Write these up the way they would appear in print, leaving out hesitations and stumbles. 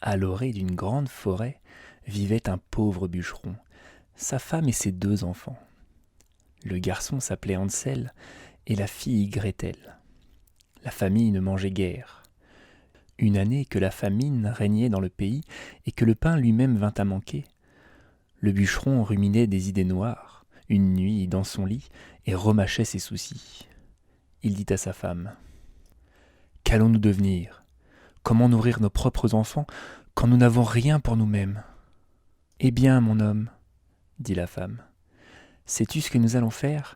À l'orée d'une grande forêt vivait un pauvre bûcheron, sa femme et ses 2 enfants. Le garçon s'appelait Hansel et la fille Gretel. La famille ne mangeait guère. Une année que la famine régnait dans le pays et que le pain lui-même vint à manquer, le bûcheron ruminait des idées noires, une nuit dans son lit, et remâchait ses soucis. Il dit à sa femme : « Qu'allons-nous devenir ? Comment nourrir nos propres enfants quand nous n'avons rien pour nous-mêmes ? » ?»« Eh bien, mon homme, dit la femme, sais-tu ce que nous allons faire ?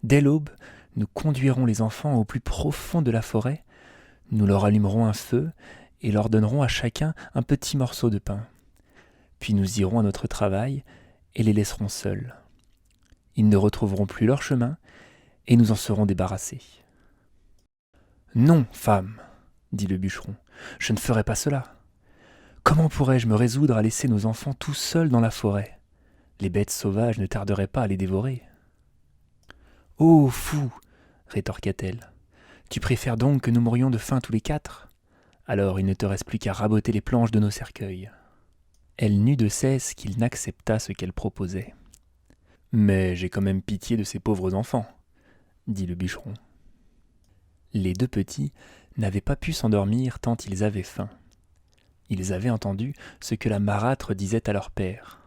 Dès l'aube, nous conduirons les enfants au plus profond de la forêt, nous leur allumerons un feu et leur donnerons à chacun un petit morceau de pain. Puis nous irons à notre travail et les laisserons seuls. Ils ne retrouveront plus leur chemin et nous en serons débarrassés. »« Non, femme, dit le bûcheron, je ne ferai pas cela. Comment pourrais-je me résoudre à laisser nos enfants tout seuls dans la forêt ? Les bêtes sauvages ne tarderaient pas à les dévorer. »« Oh, fou !» rétorqua-t-elle. « Tu préfères donc que nous mourions de faim tous les 4 ? Alors il ne te reste plus qu'à raboter les planches de nos cercueils. » Elle n'eut de cesse qu'il n'accepta ce qu'elle proposait. « Mais j'ai quand même pitié de ces pauvres enfants, » dit le bûcheron. Les 2 petits n'avaient pas pu s'endormir tant ils avaient faim. Ils avaient entendu ce que la marâtre disait à leur père.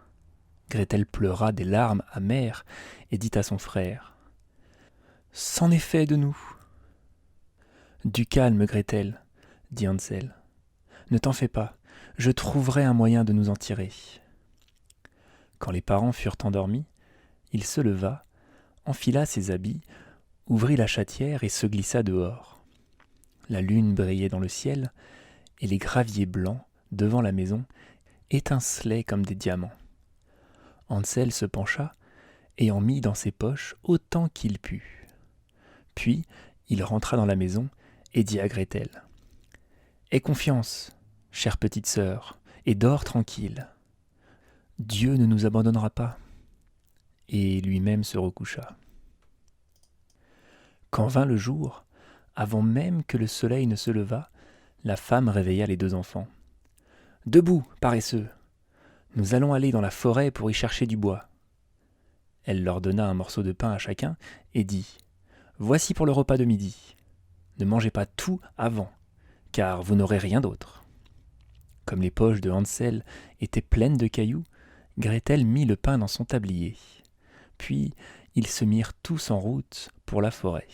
Gretel pleura des larmes amères et dit à son frère : « C'en est fait de nous. »« Du calme, Gretel, dit Hansel. Ne t'en fais pas, je trouverai un moyen de nous en tirer. » Quand les parents furent endormis, il se leva, enfila ses habits, ouvrit la chatière et se glissa dehors. La lune brillait dans le ciel et les graviers blancs, devant la maison, étincelaient comme des diamants. Hansel se pencha et en mit dans ses poches autant qu'il put. Puis il rentra dans la maison et dit à Gretel : « Aie confiance, chère petite sœur, et dors tranquille. Dieu ne nous abandonnera pas. » Et lui-même se recoucha. Quand vint le jour, avant même que le soleil ne se levât, la femme réveilla les 2 enfants. « Debout, paresseux ! Nous allons aller dans la forêt pour y chercher du bois. » Elle leur donna un morceau de pain à chacun et dit : « Voici pour le repas de midi. Ne mangez pas tout avant, car vous n'aurez rien d'autre. » Comme les poches de Hansel étaient pleines de cailloux, Gretel mit le pain dans son tablier. Puis ils se mirent tous en route pour la forêt.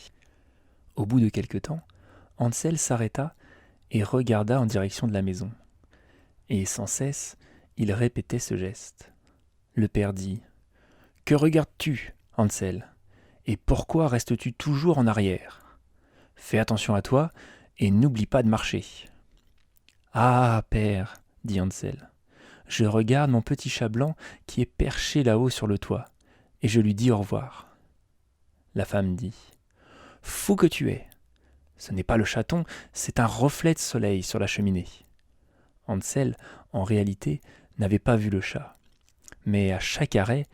Au bout de quelque temps, Hansel s'arrêta et regarda en direction de la maison. Et sans cesse, il répétait ce geste. Le père dit : « Que regardes-tu, Hansel ? Et pourquoi restes-tu toujours en arrière ? Fais attention à toi et n'oublie pas de marcher. »« Ah, père, dit Hansel, je regarde mon petit chat blanc qui est perché là-haut sur le toit, et je lui dis au revoir. » La femme dit : « Fou que tu es ! Ce n'est pas le chaton, c'est un reflet de soleil sur la cheminée. » Hansel, en réalité, n'avait pas vu le chat. Mais à chaque arrêt,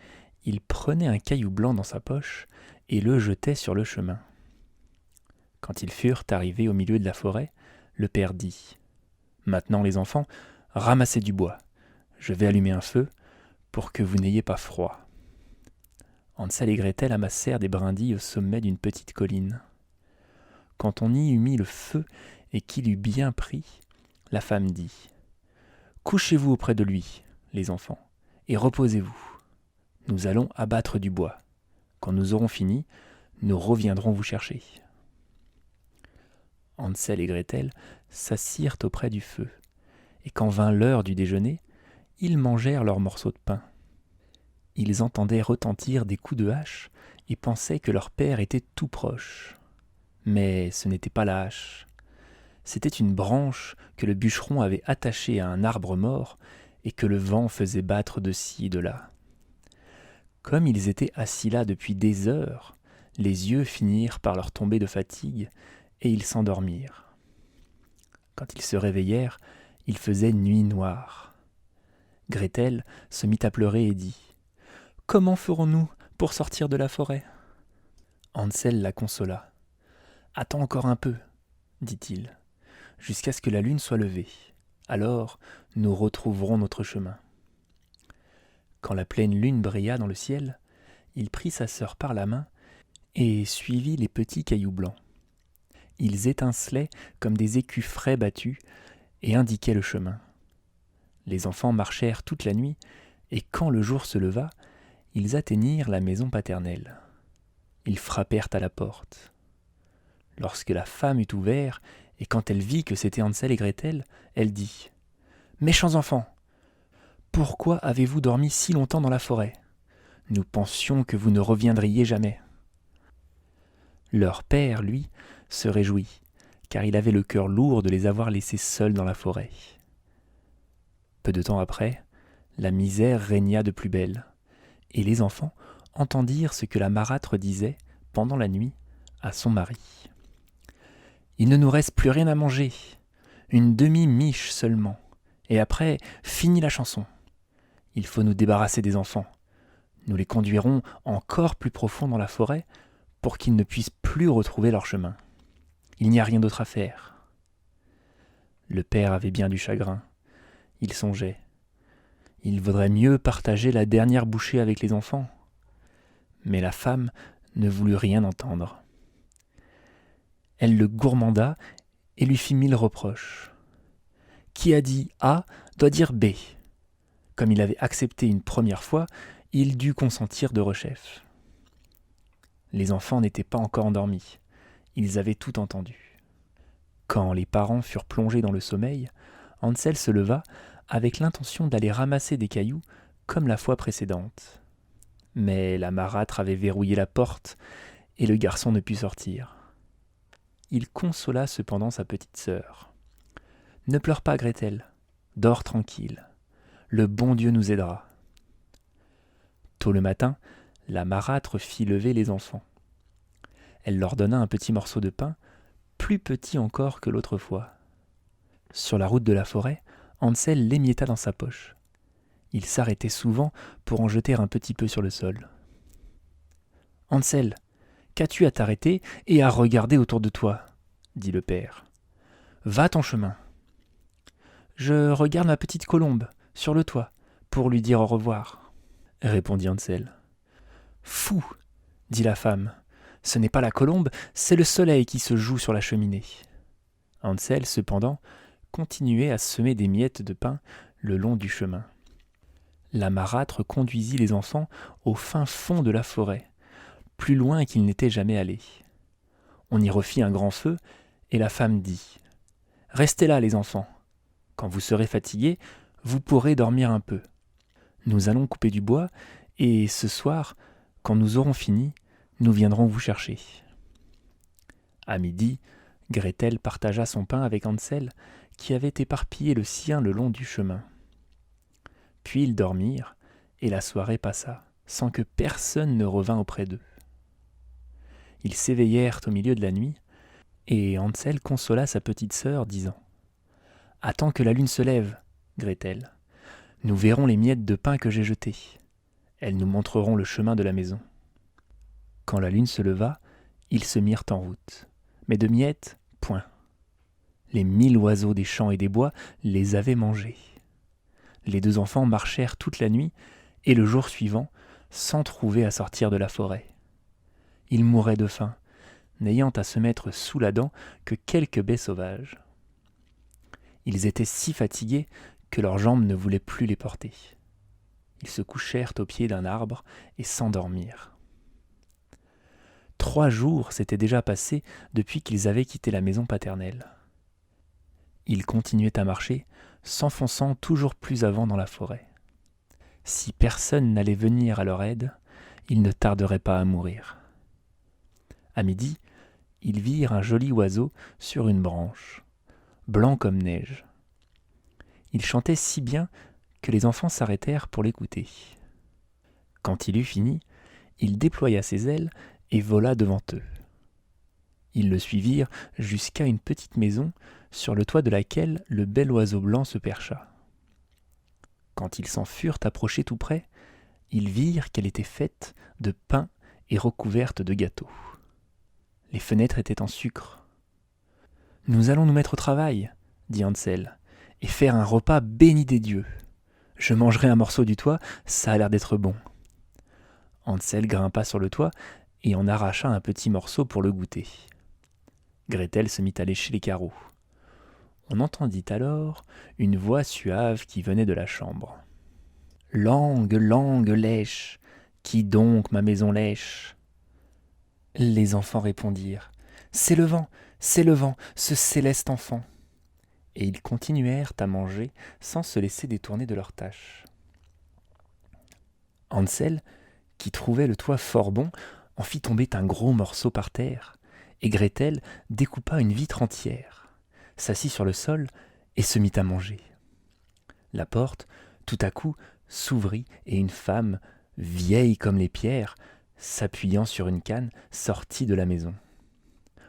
il prenait un caillou blanc dans sa poche et le jetait sur le chemin. Quand ils furent arrivés au milieu de la forêt, le père dit : « Maintenant, les enfants, ramassez du bois. Je vais allumer un feu pour que vous n'ayez pas froid. » Hansel et Gretel amassèrent des brindilles au sommet d'une petite colline. Quand on y eut mis le feu et qu'il eut bien pris, la femme dit : « Couchez-vous auprès de lui, les enfants, et reposez-vous. Nous allons abattre du bois. Quand nous aurons fini, nous reviendrons vous chercher. » Hansel et Gretel s'assirent auprès du feu, et quand vint l'heure du déjeuner, ils mangèrent leurs morceaux de pain. Ils entendaient retentir des coups de hache et pensaient que leur père était tout proche. Mais ce n'était pas la hache. C'était une branche que le bûcheron avait attachée à un arbre mort et que le vent faisait battre de ci et de là. Comme ils étaient assis là depuis des heures, les yeux finirent par leur tomber de fatigue et ils s'endormirent. Quand ils se réveillèrent, il faisait nuit noire. Gretel se mit à pleurer et dit : « Comment ferons-nous pour sortir de la forêt ? » Hansel la consola. « Attends encore un peu, dit-il, jusqu'à ce que la lune soit levée. Alors nous retrouverons notre chemin. » Quand la pleine lune brilla dans le ciel, il prit sa sœur par la main et suivit les petits cailloux blancs. Ils étincelaient comme des écus frais battus et indiquaient le chemin. Les enfants marchèrent toute la nuit, et quand le jour se leva, ils atteignirent la maison paternelle. Ils frappèrent à la porte. Lorsque la femme eut ouvert, et quand elle vit que c'était Hansel et Gretel, elle dit : « Méchants enfants, pourquoi avez-vous dormi si longtemps dans la forêt ? Nous pensions que vous ne reviendriez jamais. » Leur père, lui, se réjouit, car il avait le cœur lourd de les avoir laissés seuls dans la forêt. Peu de temps après, la misère régna de plus belle, et les enfants entendirent ce que la marâtre disait, pendant la nuit, à son mari. « Il ne nous reste plus rien à manger, une demi-miche seulement, et après, fini la chanson. Il faut nous débarrasser des enfants. Nous les conduirons encore plus profond dans la forêt pour qu'ils ne puissent plus retrouver leur chemin. Il n'y a rien d'autre à faire. » Le père avait bien du chagrin. Il songeait. Il vaudrait mieux partager la dernière bouchée avec les enfants. Mais la femme ne voulut rien entendre. Elle le gourmanda et lui fit 1000 reproches. Qui a dit A doit dire B. Comme il avait accepté une première fois, il dut consentir de rechef. Les enfants n'étaient pas encore endormis. Ils avaient tout entendu. Quand les parents furent plongés dans le sommeil, Hansel se leva avec l'intention d'aller ramasser des cailloux comme la fois précédente. Mais la marâtre avait verrouillé la porte et le garçon ne put sortir. Il consola cependant sa petite sœur. « Ne pleure pas, Gretel, dors tranquille. Le bon Dieu nous aidera. » Tôt le matin, la marâtre fit lever les enfants. Elle leur donna un petit morceau de pain, plus petit encore que l'autre fois. Sur la route de la forêt, Hansel l'émietta dans sa poche. Il s'arrêtait souvent pour en jeter un petit peu sur le sol. « Hansel, qu'as-tu à t'arrêter et à regarder autour de toi ? » dit le père. « Va ton chemin. »« Je regarde ma petite colombe sur le toit pour lui dire au revoir, » répondit Hansel. « Fou !» dit la femme. « Ce n'est pas la colombe, c'est le soleil qui se joue sur la cheminée. » Hansel, cependant, continuait à semer des miettes de pain le long du chemin. La marâtre conduisit les enfants au fin fond de la forêt, plus loin qu'ils n'étaient jamais allés. On y refit un grand feu, et la femme dit : « Restez là, les enfants. Quand vous serez fatigués, vous pourrez dormir un peu. Nous allons couper du bois, et ce soir, quand nous aurons fini, nous viendrons vous chercher. » À midi, Gretel partagea son pain avec Hansel, qui avait éparpillé le sien le long du chemin. Puis ils dormirent, et la soirée passa, sans que personne ne revint auprès d'eux. Ils s'éveillèrent au milieu de la nuit, et Hansel consola sa petite sœur, disant : « Attends que la lune se lève, Gretel. Nous verrons les miettes de pain que j'ai jetées. Elles nous montreront le chemin de la maison. » Quand la lune se leva, ils se mirent en route. Mais de miettes, point. Les 1000 oiseaux des champs et des bois les avaient mangés. Les deux enfants marchèrent toute la nuit et le jour suivant, sans trouver à sortir de la forêt. Ils mouraient de faim, n'ayant à se mettre sous la dent que quelques baies sauvages. Ils étaient si fatigués que leurs jambes ne voulaient plus les porter. Ils se couchèrent au pied d'un arbre et s'endormirent. 3 jours s'étaient déjà passés depuis qu'ils avaient quitté la maison paternelle. Ils continuaient à marcher, s'enfonçant toujours plus avant dans la forêt. Si personne n'allait venir à leur aide, ils ne tarderaient pas à mourir. À midi, ils virent un joli oiseau sur une branche, blanc comme neige. Il chantait si bien que les enfants s'arrêtèrent pour l'écouter. Quand il eut fini, il déploya ses ailes et vola devant eux. Ils le suivirent jusqu'à une petite maison sur le toit de laquelle le bel oiseau blanc se percha. Quand ils s'en furent approchés tout près, ils virent qu'elle était faite de pain et recouverte de gâteaux. Les fenêtres étaient en sucre. « Nous allons nous mettre au travail, » dit Hansel, et faire un repas béni des dieux. Je mangerai un morceau du toit, ça a l'air d'être bon. Hansel grimpa sur le toit et en arracha un petit morceau pour le goûter. Gretel se mit à lécher les carreaux. On entendit alors une voix suave qui venait de la chambre. « Langue, langue lèche, qui donc ma maison lèche ?» Les enfants répondirent « C'est le vent, ce céleste enfant !» Et ils continuèrent à manger sans se laisser détourner de leur tâche. Hansel, qui trouvait le toit fort bon, en fit tomber un gros morceau par terre, et Gretel découpa une vitre entière, s'assit sur le sol et se mit à manger. La porte, tout à coup, s'ouvrit et une femme, vieille comme les pierres, s'appuyant sur une canne, sortit de la maison.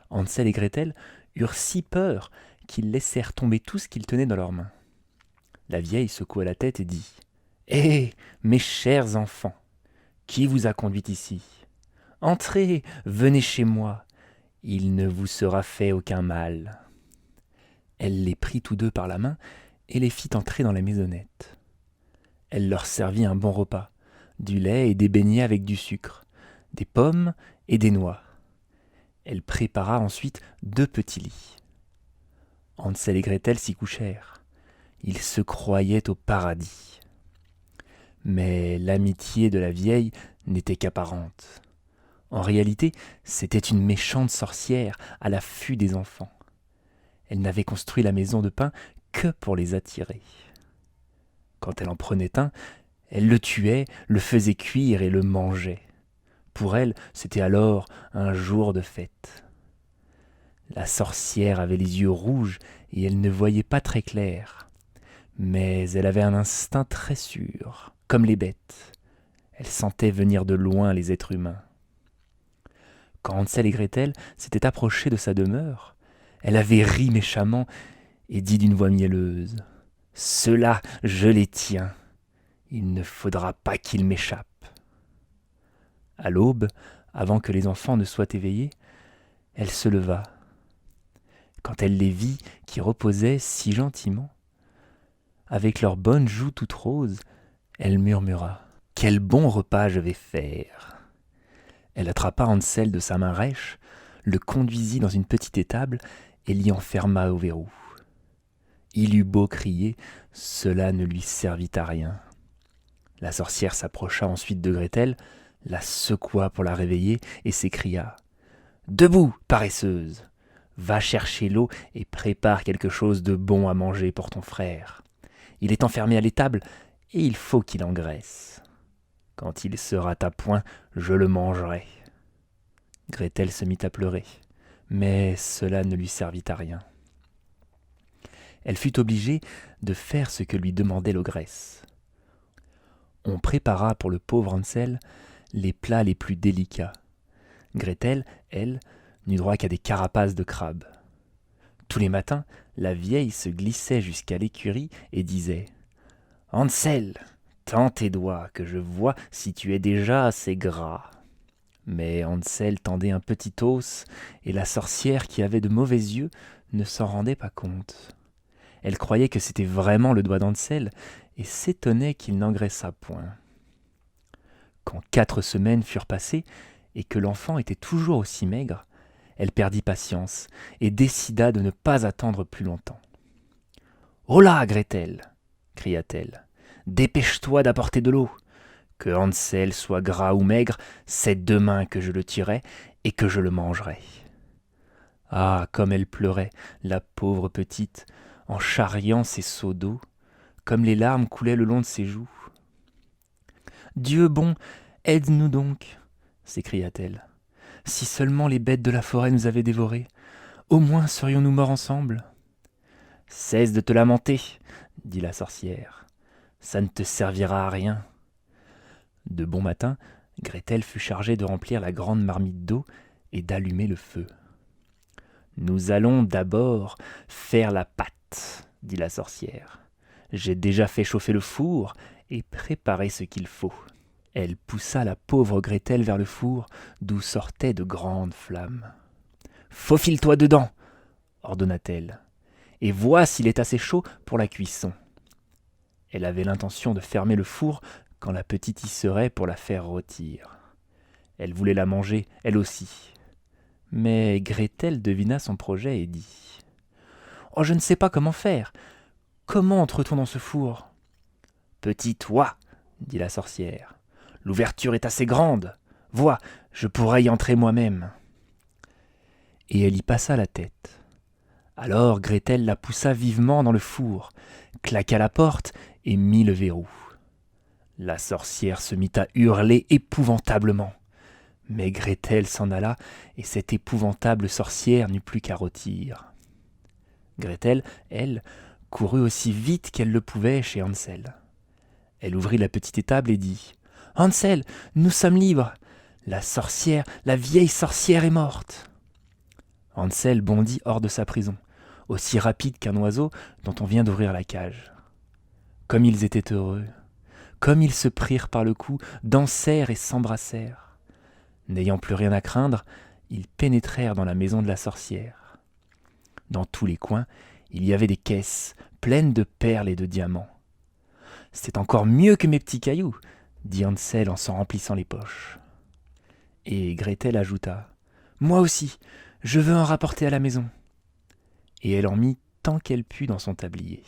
Hansel et Gretel eurent si peur qu'ils laissèrent tomber tout ce qu'ils tenaient dans leurs mains. La vieille secoua la tête et dit « Hé, mes chers enfants, qui vous a conduit ici ? Entrez, venez chez moi, il ne vous sera fait aucun mal. » Elle les prit tous deux par la main et les fit entrer dans la maisonnette. Elle leur servit un bon repas, du lait et des beignets avec du sucre, des pommes et des noix. Elle prépara ensuite 2 petits lits. Hansel et Gretel s'y couchèrent. Ils se croyaient au paradis. Mais l'amitié de la vieille n'était qu'apparente. En réalité, c'était une méchante sorcière à l'affût des enfants. Elle n'avait construit la maison de pain que pour les attirer. Quand elle en prenait un, elle le tuait, le faisait cuire et le mangeait. Pour elle, c'était alors un jour de fête. La sorcière avait les yeux rouges et elle ne voyait pas très clair. Mais elle avait un instinct très sûr, comme les bêtes. Elle sentait venir de loin les êtres humains. Quand Hansel et Gretel s'étaient approchés de sa demeure, elle avait ri méchamment et dit d'une voix mielleuse « Ceux-là, je les tiens. Il ne faudra pas qu'ils m'échappent. » À l'aube, avant que les enfants ne soient éveillés, elle se leva. Quand elle les vit qui reposaient si gentiment, avec leurs bonnes joues toutes roses, elle murmura « Quel bon repas je vais faire !» Elle attrapa Hansel de sa main rêche, le conduisit dans une petite étable et l'y enferma au verrou. Il eut beau crier, cela ne lui servit à rien. La sorcière s'approcha ensuite de Gretel, la secoua pour la réveiller et s'écria « Debout, paresseuse! Va chercher l'eau et prépare quelque chose de bon à manger pour ton frère. Il est enfermé à l'étable et il faut qu'il engraisse. Quand il sera à point, je le mangerai. » Gretel se mit à pleurer, mais cela ne lui servit à rien. Elle fut obligée de faire ce que lui demandait l'ogresse. On prépara pour le pauvre Hansel les plats les plus délicats. Gretel, elle, n'eut droit qu'à des carapaces de crabes. Tous les matins, la vieille se glissait jusqu'à l'écurie et disait « Hansel, tends tes doigts, que je vois si tu es déjà assez gras. » Mais Hansel tendait un petit os, et la sorcière, qui avait de mauvais yeux, ne s'en rendait pas compte. Elle croyait que c'était vraiment le doigt d'Hansel, et s'étonnait qu'il n'engraissât point. Quand 4 semaines furent passées, et que l'enfant était toujours aussi maigre, elle perdit patience, et décida de ne pas attendre plus longtemps. « Holà, Gretel !» cria-t-elle. « Dépêche-toi d'apporter de l'eau. Que Hansel soit gras ou maigre, c'est demain que je le tuerai et que je le mangerai. » Ah, comme elle pleurait, la pauvre petite, en charriant ses seaux d'eau, comme les larmes coulaient le long de ses joues. « Dieu bon, aide-nous donc !» s'écria-t-elle. « Si seulement les bêtes de la forêt nous avaient dévorés, au moins serions-nous morts ensemble. »« Cesse de te lamenter, » dit la sorcière. « Ça ne te servira à rien. » De bon matin, Gretel fut chargée de remplir la grande marmite d'eau et d'allumer le feu. « Nous allons d'abord faire la pâte, » dit la sorcière. « J'ai déjà fait chauffer le four et préparé ce qu'il faut. » Elle poussa la pauvre Gretel vers le four, d'où sortaient de grandes flammes. « Faufile-toi dedans, » ordonna-t-elle, et vois s'il est assez chaud pour la cuisson. Elle avait l'intention de fermer le four quand la petite y serait pour la faire rôtir. Elle voulait la manger, elle aussi. Mais Gretel devina son projet et dit « Oh, je ne sais pas comment faire. Comment entre-t-on dans ce four ?»« Petite oie, dit la sorcière. L'ouverture est assez grande. Vois, je pourrais y entrer moi-même. » Et elle y passa la tête. Alors Gretel la poussa vivement dans le four, claqua la porte et mit le verrou. La sorcière se mit à hurler épouvantablement. Mais Gretel s'en alla, et cette épouvantable sorcière n'eut plus qu'à rôtir. Gretel, elle, courut aussi vite qu'elle le pouvait chez Hansel. Elle ouvrit la petite étable et dit « Hansel, nous sommes libres. La sorcière, la vieille sorcière est morte. » Hansel bondit hors de sa prison, aussi rapide qu'un oiseau dont on vient d'ouvrir la cage. Comme ils étaient heureux, comme ils se prirent par le cou, dansèrent et s'embrassèrent. N'ayant plus rien à craindre, ils pénétrèrent dans la maison de la sorcière. Dans tous les coins, il y avait des caisses pleines de perles et de diamants. « C'est encore mieux que mes petits cailloux, » dit Hansel en s'en remplissant les poches. Et Gretel ajouta « Moi aussi, je veux en rapporter à la maison. » Et elle en mit tant qu'elle put dans son tablier.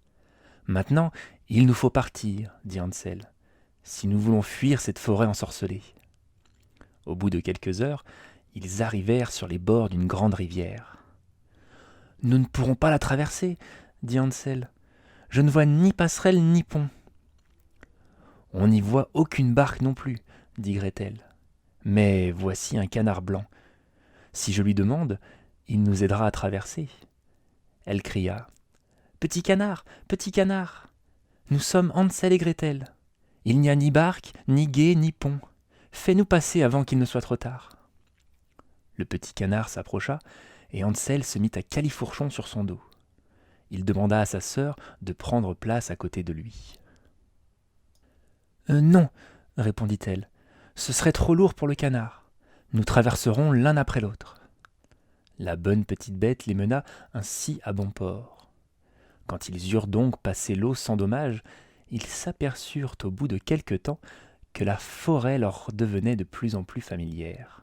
« Maintenant, il nous faut partir, » dit Hansel, « si nous voulons fuir cette forêt ensorcelée. » Au bout de quelques heures, ils arrivèrent sur les bords d'une grande rivière. « Nous ne pourrons pas la traverser, » dit Hansel. « Je ne vois ni passerelle ni pont. »« On n'y voit aucune barque non plus, » dit Gretel. « Mais voici un canard blanc. Si je lui demande, il nous aidera à traverser. » Elle cria « Petit canard, petit canard, nous sommes Hansel et Gretel. Il n'y a ni barque, ni gué, ni pont. Fais-nous passer avant qu'il ne soit trop tard. » Le petit canard s'approcha et Hansel se mit à califourchon sur son dos. Il demanda à sa sœur de prendre place à côté de lui. « Non, répondit-elle, ce serait trop lourd pour le canard. Nous traverserons l'un après l'autre. » La bonne petite bête les mena ainsi à bon port. Quand ils eurent donc passé l'eau sans dommage, ils s'aperçurent au bout de quelque temps que la forêt leur devenait de plus en plus familière.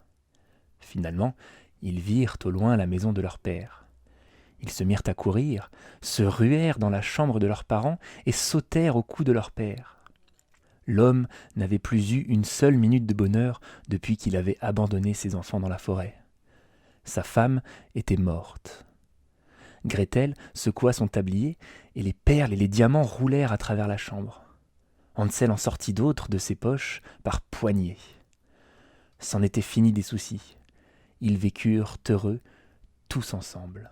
Finalement, ils virent au loin la maison de leur père. Ils se mirent à courir, se ruèrent dans la chambre de leurs parents et sautèrent au cou de leur père. L'homme n'avait plus eu une seule minute de bonheur depuis qu'il avait abandonné ses enfants dans la forêt. Sa femme était morte. Gretel secoua son tablier et les perles et les diamants roulèrent à travers la chambre. Hansel en sortit d'autres de ses poches par poignées. C'en était fini des soucis. Ils vécurent heureux tous ensemble.